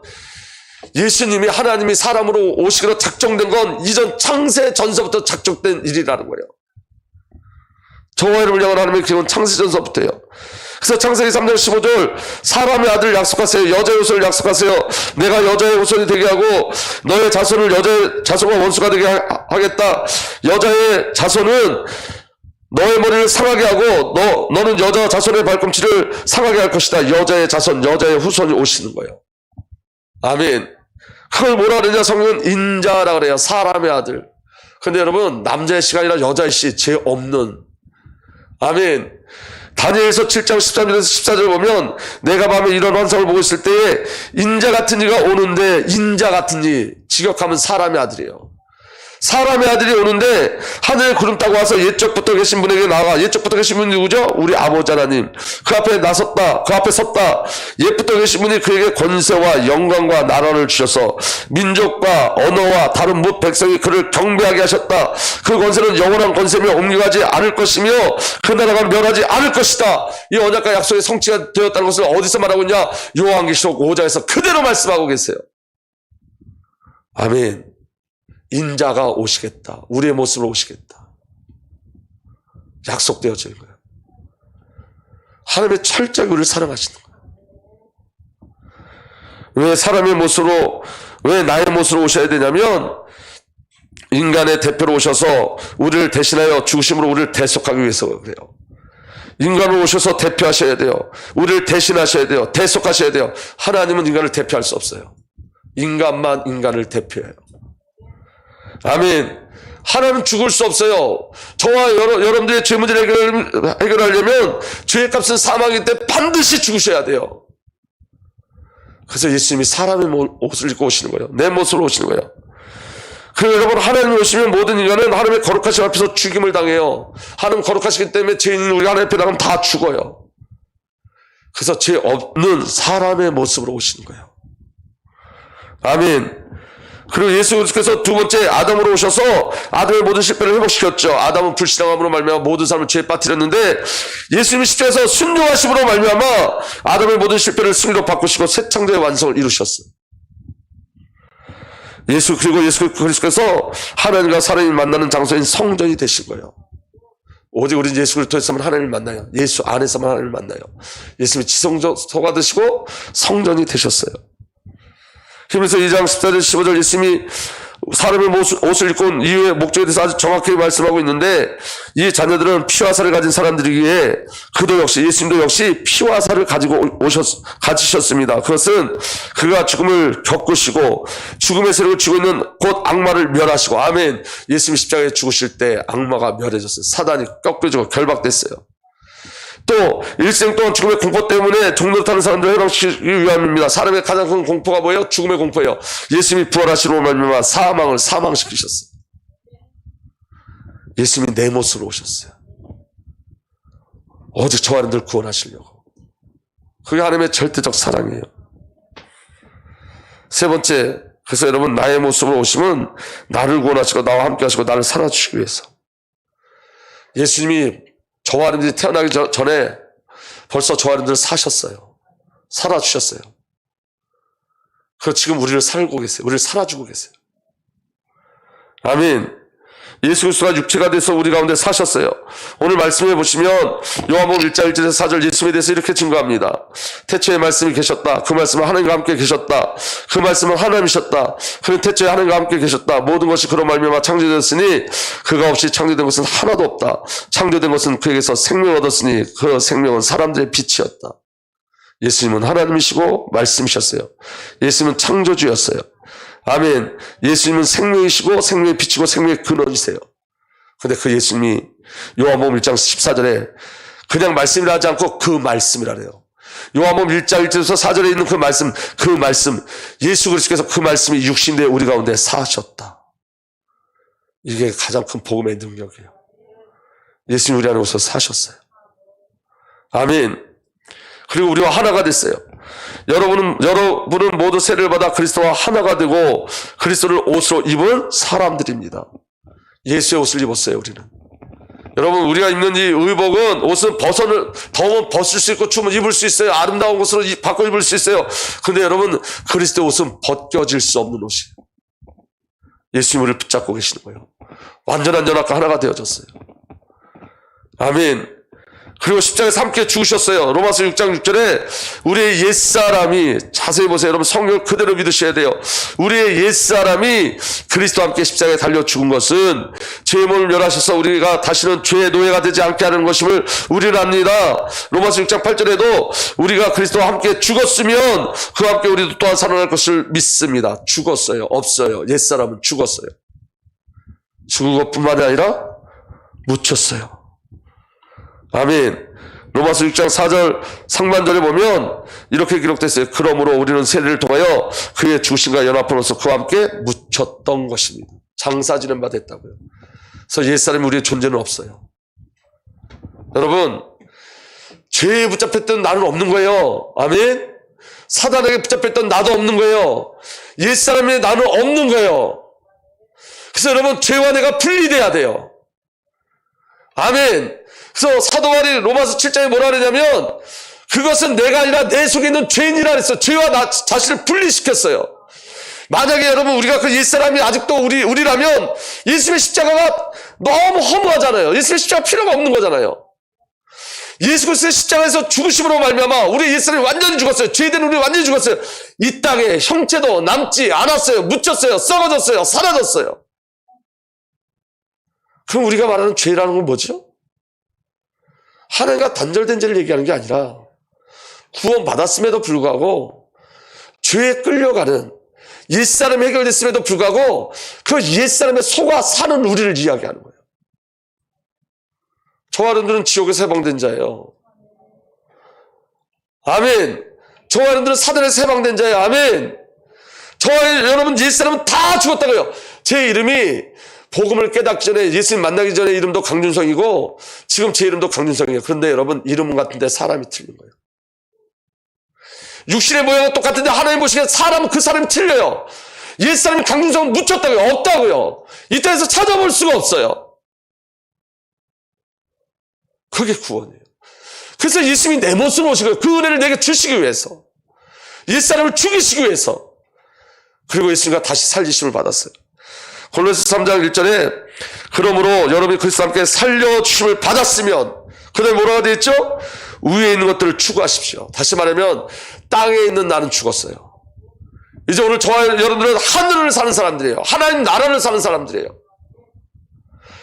예수님이 하나님이 사람으로 오시기로 작정된 건 이전 창세 전서부터 작정된 일이라는 거예요. 저와 여러분을 향한 하나님의 기억은 창세 전서부터예요. 그래서 창세기 3장 15절 사람의 아들 약속하세요. 여자의 후손을 약속하세요. 내가 여자의 후손이 되게 하고 너의 자손을 여자의 자손과 원수가 되게 하겠다. 여자의 자손은 너의 머리를 상하게 하고 너는 여자 자손의 발꿈치를 상하게 할 것이다. 여자의 자손, 여자의 후손이 오시는 거예요. 아멘. 그걸 뭐라 그러냐? 성경은 인자라 그래요. 사람의 아들. 근데 여러분, 남자의 씨가 아니라 여자의 씨, 죄 없는. 아멘. 다니엘서 7장 13절에서 14절 보면 내가 밤에 이런 환상을 보고 있을 때에 인자 같은 이가 오는데, 인자 같은 이, 직역하면 사람의 아들이에요. 사람의 아들이 오는데 하늘에 구름 타고 와서 옛적부터 계신 분에게 나아가. 옛적부터 계신 분이 누구죠? 우리 아버지 하나님. 그 앞에 나섰다. 그 앞에 섰다. 옛부터 계신 분이 그에게 권세와 영광과 나라를 주셔서 민족과 언어와 다른 뭇 백성이 그를 경배하게 하셨다. 그 권세는 영원한 권세며 옮겨가지 않을 것이며 그 나라가 멸하지 않을 것이다. 이 언약과 약속의 성취가 되었다는 것을 어디서 말하고 있냐? 요한계시록 5장에서 그대로 말씀하고 계세요. 아멘. 인자가 오시겠다. 우리의 모습으로 오시겠다. 약속되어져 있는 거예요. 하나님의 철저히 우리를 사랑하시는 거예요. 왜 사람의 모습으로, 왜 나의 모습으로 오셔야 되냐면 인간의 대표로 오셔서 우리를 대신하여 죽으심으로 우리를 대속하기 위해서 그래요. 인간으로 오셔서 대표하셔야 돼요. 우리를 대신하셔야 돼요. 대속하셔야 돼요. 하나님은 인간을 대표할 수 없어요. 인간만 인간을 대표해요. 아멘. 하나님은 죽을 수 없어요. 저와 여러분들의 죄 문제를 해결하려면 죄의 값은 사망이기 때문에 반드시 죽으셔야 돼요. 그래서 예수님이 사람의 옷을 입고 오시는 거예요. 내 모습으로 오시는 거예요. 그리고 여러분, 하나님이 오시면 모든 인간은 하나님의 거룩하심 앞에서 죽임을 당해요. 하나님 거룩하시기 때문에 죄인은 우리가 하나님 앞에 나가면 다 죽어요. 그래서 죄 없는 사람의 모습으로 오시는 거예요. 아멘. 그리고 예수 그리스도께서 두 번째 아담으로 오셔서 아담의 모든 실패를 회복시켰죠. 아담은 불신앙함으로 말미암아 모든 사람을 죄에 빠뜨렸는데 예수님이 십자가에서 순종하심으로 말미암아 아담의 모든 실패를 승리로 바꾸시고 새 창조의 완성을 이루셨어요. 그리고 예수 그리스도께서 하나님과 사람이 만나는 장소인 성전이 되신 거예요. 오직 우리는 예수 그리스도에서만 하나님을 만나요. 예수 안에서만 하나님을 만나요. 예수님이 지성소가 되시고 성전이 되셨어요. 히브리서 2장 14절 15절 예수님이 사람의 옷을 입고 온 이유의 목적에 대해서 아주 정확하게 말씀하고 있는데, 이 자녀들은 피와 살을 가진 사람들이기에 그도 역시, 예수님도 역시 피와 살을 가지셨습니다. 그것은 그가 죽음을 겪으시고 죽음의 세력을 쥐고 있는 곧 악마를 멸하시고. 아멘. 예수님이 십자가에 죽으실 때 악마가 멸해졌어요. 사단이 꺾여지고 결박됐어요. 또 일생 동안 죽음의 공포 때문에 종로를 타는 사람들을 해방시키기 위함입니다. 사람의 가장 큰 공포가 뭐예요? 죽음의 공포예요. 예수님이 부활하시로 말미암아 사망을 사망시키셨어요. 예수님이 내 모습으로 오셨어요. 오직 저와 여러분들 구원하시려고. 그게 하나님의 절대적 사랑이에요. 세 번째, 그래서 여러분, 나의 모습으로 오시면 나를 구원하시고 나와 함께 하시고 나를 살아주시기 위해서. 예수님이 저와 여러분들이 태어나기 전에 벌써 저와 여러분들을 사셨어요. 살아주셨어요. 그리고 지금 우리를 살고 계세요. 우리를 살아주고 계세요. 아멘. 예수 그리스도가 육체가 돼서 우리 가운데 사셨어요. 오늘 말씀해 보시면 요한복음 1장 1절에서 4절 예수님에 대해서 이렇게 증거합니다. 태초에 말씀이 계셨다. 그 말씀은 하나님과 함께 계셨다. 그 말씀은 하나님이셨다. 그는 태초에 하나님과 함께 계셨다. 모든 것이 그로 말미암아 창조되었으니 그가 없이 창조된 것은 하나도 없다. 창조된 것은 그에게서 생명을 얻었으니 그 생명은 사람들의 빛이었다. 예수님은 하나님이시고 말씀이셨어요. 예수님은 창조주였어요. 아멘. 예수님은 생명이시고 생명의 빛이고 생명의 근원이세요. 근데 그 예수님이 요한복음 1장 14절에 그냥 말씀이라 하지 않고 그 말씀이라 그래요. 요한복음 1장 1절에서 4절에 있는 그 말씀, 예수 그리스도께서 그 말씀이 육신되어 우리 가운데 사셨다. 이게 가장 큰 복음의 능력이에요. 예수님 우리 안에 오셔서 사셨어요. 아멘. 그리고 우리와 하나가 됐어요. 여러분은 모두 세례를 받아 그리스도와 하나가 되고 그리스도를 옷으로 입은 사람들입니다. 예수의 옷을 입었어요, 우리는. 여러분, 우리가 입는 이 의복은, 옷은 더우면 벗을 수 있고 추우면 입을 수 있어요. 아름다운 옷으로 바꿔 입을 수 있어요. 근데 여러분, 그리스도의 옷은 벗겨질 수 없는 옷이에요. 예수님 우리를 붙잡고 계시는 거예요. 완전한 연합과 하나가 되어졌어요. 아멘. 그리고 십자가에서 함께 죽으셨어요. 로마서 6장 6절에 우리의 옛사람이, 자세히 보세요. 여러분, 성경을 그대로 믿으셔야 돼요. 우리의 옛사람이 그리스도와 함께 십자가에 달려 죽은 것은 죄의 몸을 멸하셔서 우리가 다시는 죄의 노예가 되지 않게 하는 것임을 우리는 압니다. 로마서 6장 8절에도 우리가 그리스도와 함께 죽었으면 그와 함께 우리도 또한 살아날 것을 믿습니다. 죽었어요. 없어요. 옛사람은 죽었어요. 죽은 것뿐만이 아니라 묻혔어요. 아멘. 로마서 6장 4절 상반절에 보면 이렇게 기록됐어요. 그러므로 우리는 세례를 통하여 그의 죽으심과 연합함으로써 그와 함께 묻혔던 것입니다. 장사지는 바 됐다고요. 그래서 옛사람이 우리의 존재는 없어요. 여러분, 죄에 붙잡혔던 나는 없는 거예요. 아멘. 사단에게 붙잡혔던 나도 없는 거예요. 옛사람의 나는 없는 거예요. 그래서 여러분, 죄와 내가 분리돼야 돼요. 아멘. 그래서 사도 바울이 로마서 7장에 뭐라 그러냐면 그것은 내가 아니라 내 속에 있는 죄인이라 그랬어요. 죄와 나 자신을 분리시켰어요. 만약에 여러분 우리가 그 옛사람이 아직도 우리라면 예수님의 십자가가 너무 허무하잖아요. 예수님의 십자가 필요가 없는 거잖아요. 예수 그리스도의 십자가에서 죽으심으로 말미암아 우리 옛사람이 완전히 죽었어요. 죄된 우리 완전히 죽었어요. 이 땅에 형체도 남지 않았어요. 묻혔어요. 썩어졌어요. 사라졌어요. 그럼 우리가 말하는 죄라는 건 뭐죠? 하나님과 단절된 죄를 얘기하는 게 아니라 구원받았음에도 불구하고 죄에 끌려가는 옛사람이 해결됐음에도 불구하고 그 옛사람의 속아 사는 우리를 이야기하는 거예요. 저와 여러분들은 지옥에서 해방된 자예요. 아멘. 저와 여러분들은 사단에서 해방된 자예요. 아멘. 저와 여러분 옛사람은 다 죽었다고요. 제 이름이 복음을 깨닫기 전에, 예수님 만나기 전에 이름도 강준성이고 지금 제 이름도 강준성이에요. 그런데 여러분, 이름은 같은데 사람이 틀린 거예요. 육신의 모양은 똑같은데 하나님 보시기에 그 사람이 틀려요. 옛사람이 강준성은 묻혔다고요. 없다고요. 이 땅에서 찾아볼 수가 없어요. 그게 구원이에요. 그래서 예수님이 내 모습으로 오신 거예요. 그 은혜를 내게 주시기 위해서, 옛사람을 죽이시기 위해서. 그리고 예수님과 다시 살리심을 받았어요. 골로새 3장 1절에 그러므로 여러분이 그리스도와 함께 살려주심을 받았으면, 그 다음에 뭐라고 되어 있죠? 위에 있는 것들을 추구하십시오. 다시 말하면 땅에 있는 나는 죽었어요. 이제 오늘 저와 여러분들은 하늘을 사는 사람들이에요. 하나님 나라를 사는 사람들이에요.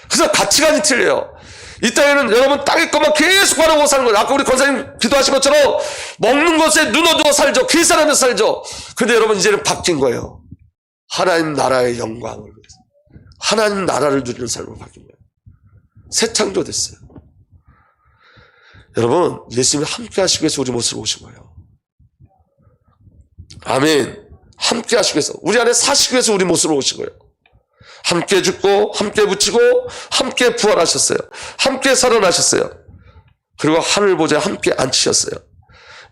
그래서 가치관이 틀려요. 이 땅에는 여러분 땅의 것만 계속 바라보고 사는 거예요. 아까 우리 권사님 기도하신 것처럼 먹는 것에 눈 어두워 살죠. 계산하면서 살죠. 근데 여러분 이제는 바뀐 거예요. 하나님 나라의 영광을 위해서, 하나님 나라를 누리는 삶으로 바뀐 거예요. 새 창조됐어요. 여러분, 예수님이 함께 하시기 위해서 우리 모습으로 오신 거예요. 아멘. 함께 하시기 위해서, 우리 안에 사시기 위해서 우리 모습으로 오신 거예요. 함께 죽고 함께 붙이고 함께 부활하셨어요. 함께 살아나셨어요. 그리고 하늘 보좌에 함께 앉히셨어요.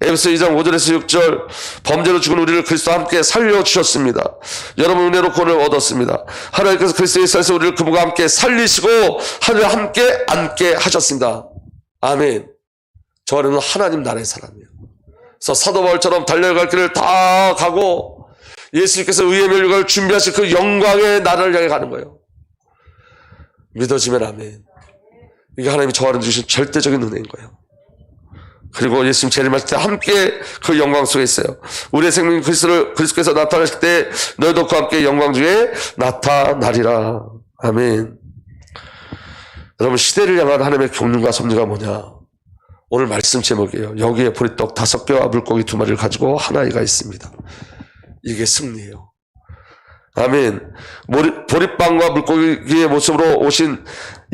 에베소 2장 5절에서 6절 범죄로 죽은 우리를 그리스도와 함께 살려주셨습니다. 여러분 은혜로 구원을 얻었습니다. 하나님께서 그리스도 예수에서 우리를 그분과 함께 살리시고 하늘에 함께 앉게 하셨습니다. 아멘. 저는 하나님 나라의 사람이에요. 그래서 사도 바울처럼 달려갈 길을 다 가고 예수님께서 의의 멸류관을 준비하실 그 영광의 나라를 향해 가는 거예요. 믿어지면 아멘. 이게 하나님이 저와 주신 절대적인 은혜인 거예요. 그리고 예수님 재림하실 때 함께 그 영광 속에 있어요. 우리의 생명 그리스도께서 나타나실 때 너희도 그와 함께 영광 중에 나타나리라. 아멘. 여러분, 시대를 향한 하나님의 경륜과 섭리가 뭐냐? 오늘 말씀 제목이에요. 여기에 보리떡 5개와 물고기 2마리를 가지고 한 아이가 있습니다. 이게 승리예요. 아멘. 보리빵과 물고기의 모습으로 오신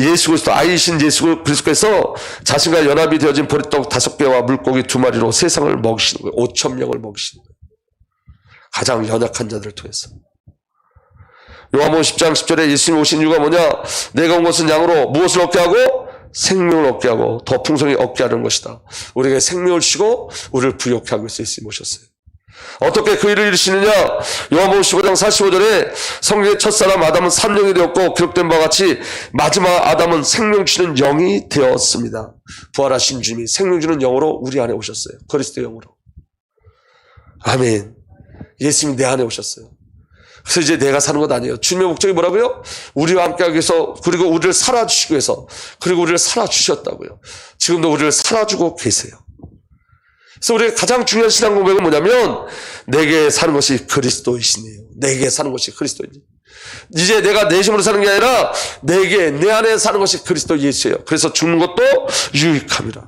예수 그리스도, 아이신 예수 그리스도께서 자신과 연합이 되어진 보리떡 5개와 물고기 2마리로 세상을 먹이시는 거예요. 5,000명을 먹이시는 거예요. 가장 연약한 자들을 통해서. 요한복음 10장 10절에 예수님이 오신 이유가 뭐냐? 내가 온 것은 양으로 무엇을 얻게 하고? 생명을 얻게 하고 더 풍성히 얻게 하는 것이다. 우리에게 생명을 주시고 우리를 부욕해 하기 위해서 예수님이 오셨어요. 어떻게 그 일을 이루시느냐? 요한복음 15장 45절에 성경의 첫사람 아담은 산령이 되었고 기록된 바와 같이 마지막 아담은 생명 주는 영이 되었습니다. 부활하신 주님이 생명 주는 영으로 우리 안에 오셨어요. 그리스도 영으로. 아멘. 예수님이 내 안에 오셨어요. 그래서 이제 내가 사는 것 아니에요. 주님의 목적이 뭐라고요? 우리와 함께하기 위해서, 그리고 우리를 살아주시기 위해서, 그리고 우리를 살아주셨다고요. 지금도 우리를 살아주고 계세요. 그래서 우리의 가장 중요한 신앙 고백은 뭐냐면 내게 사는 것이 그리스도이시네요. 내게 사는 것이 그리스도이지. 이제 내가 내 힘으로 사는 게 아니라 내게, 내 안에 사는 것이 그리스도 예수예요. 그래서 죽는 것도 유익함이라.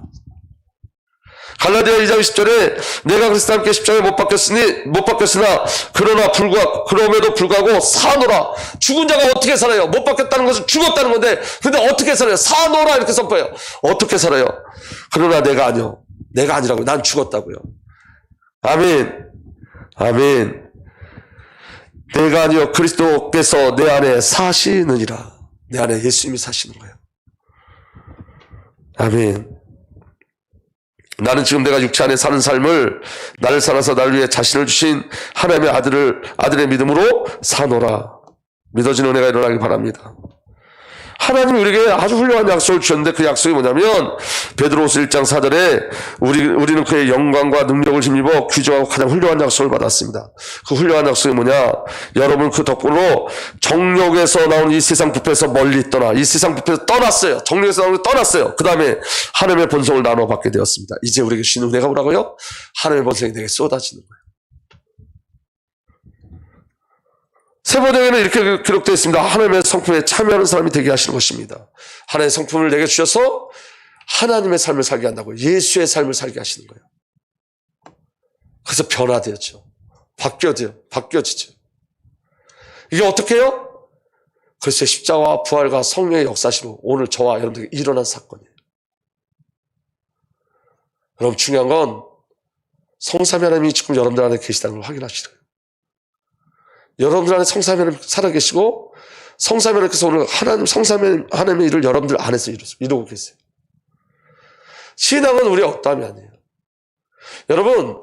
갈라디아 2장 20절에 내가 그리스도와 함께 십자가에 못 박혔으나 그럼에도 불구하고 사노라. 죽은 자가 어떻게 살아요? 못 박혔다는 것은 죽었다는 건데 근데 어떻게 살아요? 사노라 이렇게 선포해요. 어떻게 살아요? 그러나 내가 아니요. 내가 아니라고요. 난 죽었다고요. 아멘. 아멘. 내가 아니요. 그리스도께서 내 안에 사시느니라. 내 안에 예수님이 사시는 거예요. 아멘. 나는 지금 내가 육체 안에 사는 삶을 나를 살아서 나를 위해 자신을 주신 하나님의 아들의 믿음으로 사노라. 믿어지는 은혜가 일어나길 바랍니다. 하나님이 우리에게 아주 훌륭한 약속을 주셨는데 그 약속이 뭐냐면 베드로후서 1장 4절에 우리는 그의 영광과 능력을 힘입어 귀중하고 가장 훌륭한 약속을 받았습니다. 그 훌륭한 약속이 뭐냐? 여러분 그 덕분으로 정욕에서 나오는 이 세상 부패에서 멀리 떠나, 이 세상 부패에서 떠났어요. 정욕에서 나오는 떠났어요. 그 다음에 하나님의 본성을 나눠 받게 되었습니다. 이제 우리에게 주는 은혜가 뭐라고요? 하나님의 본성이 내게 쏟아지는 거예요. 세번역에는 이렇게 기록되어 있습니다. 하나님의 성품에 참여하는 사람이 되게 하시는 것입니다. 하나님의 성품을 내게 주셔서 하나님의 삶을 살게 한다고, 예수의 삶을 살게 하시는 거예요. 그래서 변화되었죠. 바뀌어지죠. 이게 어떻게 해요? 그리스도의 십자가와 부활과 성령의 역사시로 오늘 저와 여러분들에게 일어난 사건이에요. 여러분 중요한 건 성삼위 하나님이 지금 여러분들 안에 계시다는 걸 확인하시래요. 여러분들 안에 성삼위 하나님 살아계시고 성삼위 하나님께서 오늘 성삼위 하나님의 일을 여러분들 안에서 이루고 계세요. 신앙은 우리의 억담이 아니에요. 여러분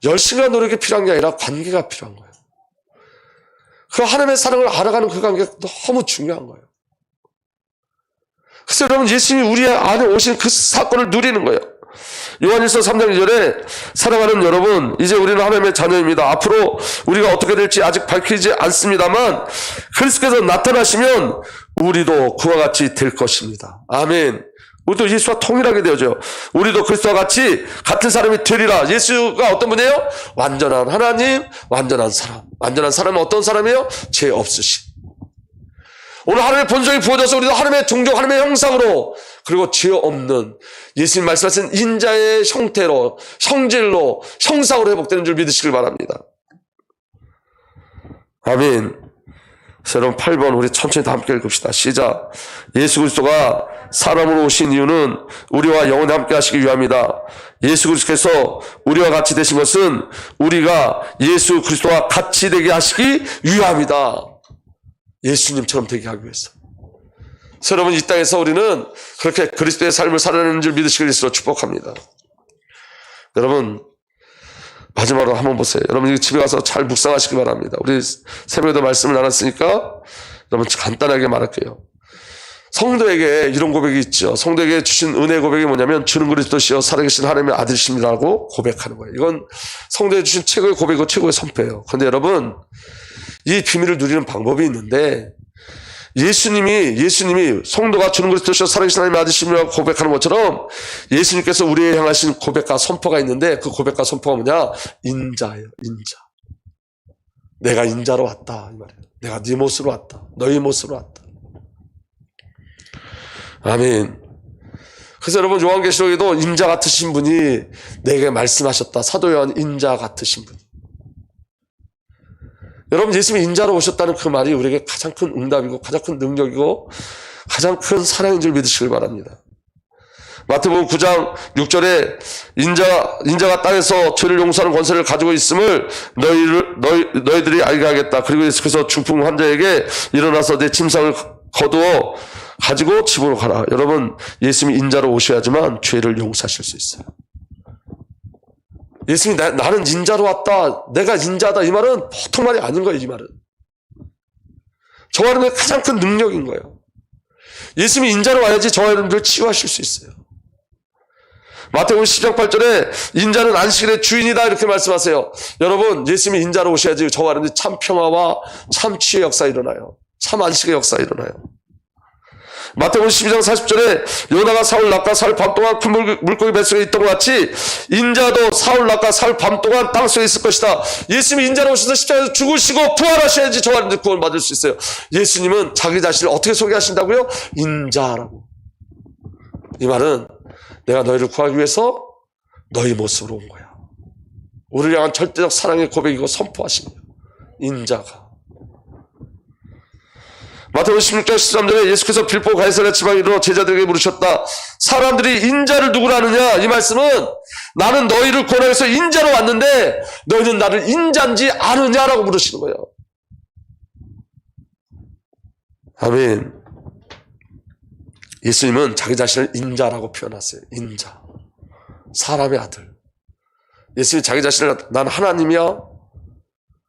열심과 노력이 필요한 게 아니라 관계가 필요한 거예요. 그 하나님의 사랑을 알아가는 그 관계가 너무 중요한 거예요. 그래서 여러분 예수님이 우리 안에 오신 그 사건을 누리는 거예요. 요한일서 3장 2절에 사랑하는 여러분, 이제 우리는 하나님의 자녀입니다. 앞으로 우리가 어떻게 될지 아직 밝히지 않습니다만 그리스도께서 나타나시면 우리도 그와 같이 될 것입니다. 아멘. 우리도 예수와 통일하게 되어져요. 우리도 그리스도와 같이 같은 사람이 되리라. 예수가 어떤 분이에요? 완전한 하나님, 완전한 사람. 완전한 사람은 어떤 사람이에요? 죄 없으신. 오늘 하나님의 본성이 부어져서 우리도 하나님의 종족, 하나님의 형상으로, 그리고 죄 없는 예수님 말씀하신 인자의 형태로, 성질로, 형상으로 회복되는 줄 믿으시길 바랍니다. 아멘. 여러분 8번 우리 천천히 다 함께 읽읍시다. 시작. 예수 그리스도가 사람으로 오신 이유는 우리와 영원히 함께 하시기 위함이다. 예수 그리스도께서 우리와 같이 되신 것은 우리가 예수 그리스도와 같이 되게 하시기 위함이다. 예수님처럼 되게 하기 위해서. 그래서 여러분 이 땅에서 우리는 그렇게 그리스도의 삶을 살아내는 줄 믿으시길 위해서 축복합니다. 여러분, 마지막으로 한번 보세요. 여러분 집에 가서 잘 묵상하시기 바랍니다. 우리 새벽에도 말씀을 나눴으니까 여러분 간단하게 말할게요. 성도에게 이런 고백이 있죠. 성도에게 주신 은혜 고백이 뭐냐면 주는 그리스도시여 살아계신 하나님의 아들이십니다라고 고백하는 거예요. 이건 성도에 주신 최고의 고백이고 최고의 선포예요. 그런데 여러분, 이 비밀을 누리는 방법이 있는데 예수님이 성도가 주는 그리스도시여 살아계신 하나님의 아들이십니다라고 고백하는 것처럼 예수님께서 우리에 향하신 고백과 선포가 있는데 그 고백과 선포가 뭐냐? 인자예요. 인자. 내가 인자로 왔다 이 말이에요. 내가 네 모습으로 왔다. 너희 모습으로 왔다. 아멘. 그래서 여러분 요한계시록에도 인자 같으신 분이 내게 말씀하셨다. 사도 요한 인자 같으신 분이. 여러분 예수님이 인자로 오셨다는 그 말이 우리에게 가장 큰 응답이고 가장 큰 능력이고 가장 큰 사랑인 줄 믿으시길 바랍니다. 마태복음 9장 6절에 인자가 땅에서 죄를 용서하는 권세를 가지고 있음을 너희들이 알게 하겠다. 그리고 예수께서 중풍 환자에게 일어나서 내 침상을 거두어 가지고 집으로 가라. 여러분 예수님이 인자로 오셔야지만 죄를 용서하실 수 있어요. 예수님이 나는 인자로 왔다. 내가 인자다. 이 말은 보통 말이 아닌 거예요. 이 말은. 저 하나님의 가장 큰 능력인 거예요. 예수님이 인자로 와야지 저 하나님들 치유하실 수 있어요. 마태복음 10장 8절에 인자는 안식일의 주인이다 이렇게 말씀하세요. 여러분 예수님이 인자로 오셔야지 저 하나님들 참 평화와 참 치유의 역사 일어나요. 참 안식의 역사 일어나요. 마태복음 12장 40절에 요나가 사흘 낮과 사흘 밤 동안 큰 물고기 뱃속에 있던 것 같이 인자도 사흘 낮과 사흘 밤 동안 땅속에 있을 것이다. 예수님이 인자로 오셔서 십자가에서 죽으시고 부활하셔야지 저 사람들 구원 받을 수 있어요. 예수님은 자기 자신을 어떻게 소개하신다고요? 인자라고. 이 말은 내가 너희를 구하기 위해서 너희 모습으로 온 거야. 우리를 향한 절대적 사랑의 고백이고 선포하시네요. 인자가. 마태복음 16장 13절에 예수께서 빌보 가이사랴 지방에 이르러 제자들에게 물으셨다. 사람들이 인자를 누구라 하느냐? 이 말씀은 나는 너희를 구하기 위해서 인자로 왔는데 너희는 나를 인자인지 아느냐라고 물으시는 거예요. 아멘. 예수님은 자기 자신을 인자라고 표현하세요. 인자. 사람의 아들. 예수님이 자기 자신을 난 하나님이야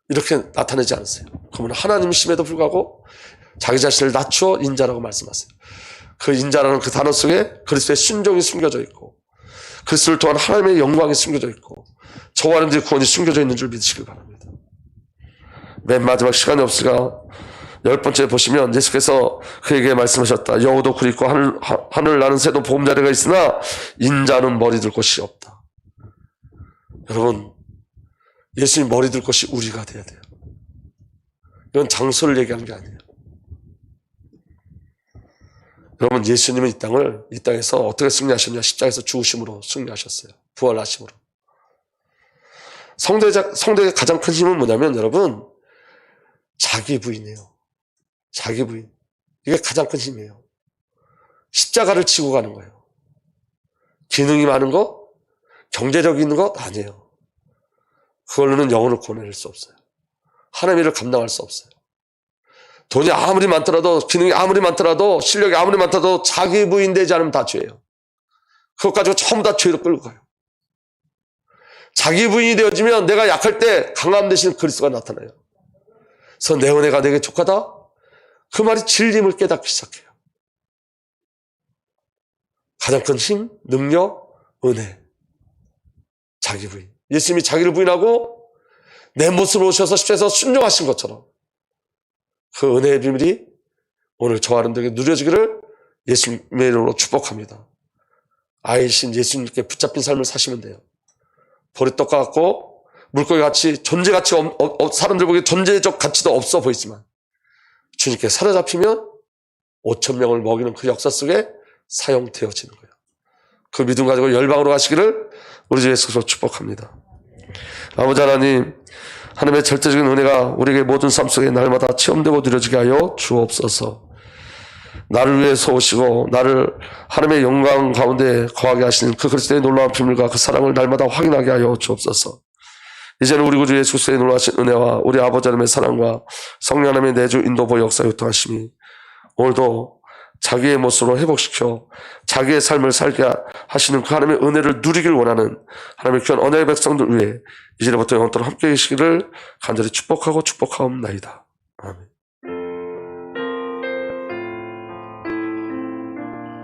이렇게 나타내지 않으세요. 그러면 하나님이심에도 불구하고 자기 자신을 낮추어 인자라고 말씀하세요. 그 인자라는 그 단어 속에 그리스도의 순종이 숨겨져 있고 그리스도를 통한 하나님의 영광이 숨겨져 있고 저와 하나님의 구원이 숨겨져 있는 줄 믿으시길 바랍니다. 맨 마지막 시간이 없으니까 10번째 보시면 예수께서 그에게 말씀하셨다. 여우도 굴 있고 하늘 나는 새도 보금자리가 있으나 인자는 머리 들 곳이 없다. 여러분 예수님 머리 들 곳이 우리가 돼야 돼요. 이건 장소를 얘기하는 게 아니에요. 여러분 예수님은 이 땅에서 어떻게 승리하셨냐? 십자가에서 죽으심으로 승리하셨어요. 부활하심으로. 성도의 가장 큰 힘은 뭐냐면 여러분 자기 부인이에요. 자기 부인. 이게 가장 큰 힘이에요. 십자가를 치고 가는 거예요. 기능이 많은 거, 경제력이 있는 것 아니에요. 그걸로는 영혼을 구원할 수 없어요. 하나님의 일을 감당할 수 없어요. 돈이 아무리 많더라도, 기능이 아무리 많더라도, 실력이 아무리 많더라도 자기 부인 되지 않으면 다 죄예요. 그것 가지고 전부 다 죄로 끌고 가요. 자기 부인이 되어지면 내가 약할 때 강함 대신 그리스도가 나타나요. 그래서 내 은혜가 내게 족하다? 그 말이 진림을 깨닫기 시작해요. 가장 큰 힘, 능력, 은혜. 자기 부인. 예수님이 자기를 부인하고 내 모습으로 오셔서 십자가에서 순종하신 것처럼 그 은혜의 비밀이 오늘 저와 여러분들에게 누려지기를 예수님의 이름으로 축복합니다. 아이신 예수님께 붙잡힌 삶을 사시면 돼요. 보리떡과 같고 물고기같이 존재가치 사람들 보기에 존재적 가치도 없어 보이지만 주님께 사로잡히면 5,000명을 먹이는 그 역사 속에 사용되어지는 거예요. 그 믿음 가지고 열방으로 가시기를 우리 주 예수로 축복합니다. 아버지 하나님, 하나님의 절대적인 은혜가 우리에게 모든 삶 속에 날마다 체험되고 누려지게 하여 주옵소서. 나를 위해서 오시고 나를 하나님의 영광 가운데 거하게 하시는 그 그리스도의 놀라운 비밀과 그 사랑을 날마다 확인하게 하여 주옵소서. 이제는 우리 구주 예수 그리스도의 놀라우신 은혜와 우리 아버지 하나님의 사랑과 성령 하나님의 내주 인도보 역사 요통하심이 오늘도 자기의 모습으로 회복시켜 자기의 삶을 살게 하시는 그 하나님의 은혜를 누리길 원하는 하나님의 귀한 언약의 백성들 위해 이제부터 영원토록 함께 계시기를 간절히 축복하고 축복하옵나이다. 아멘.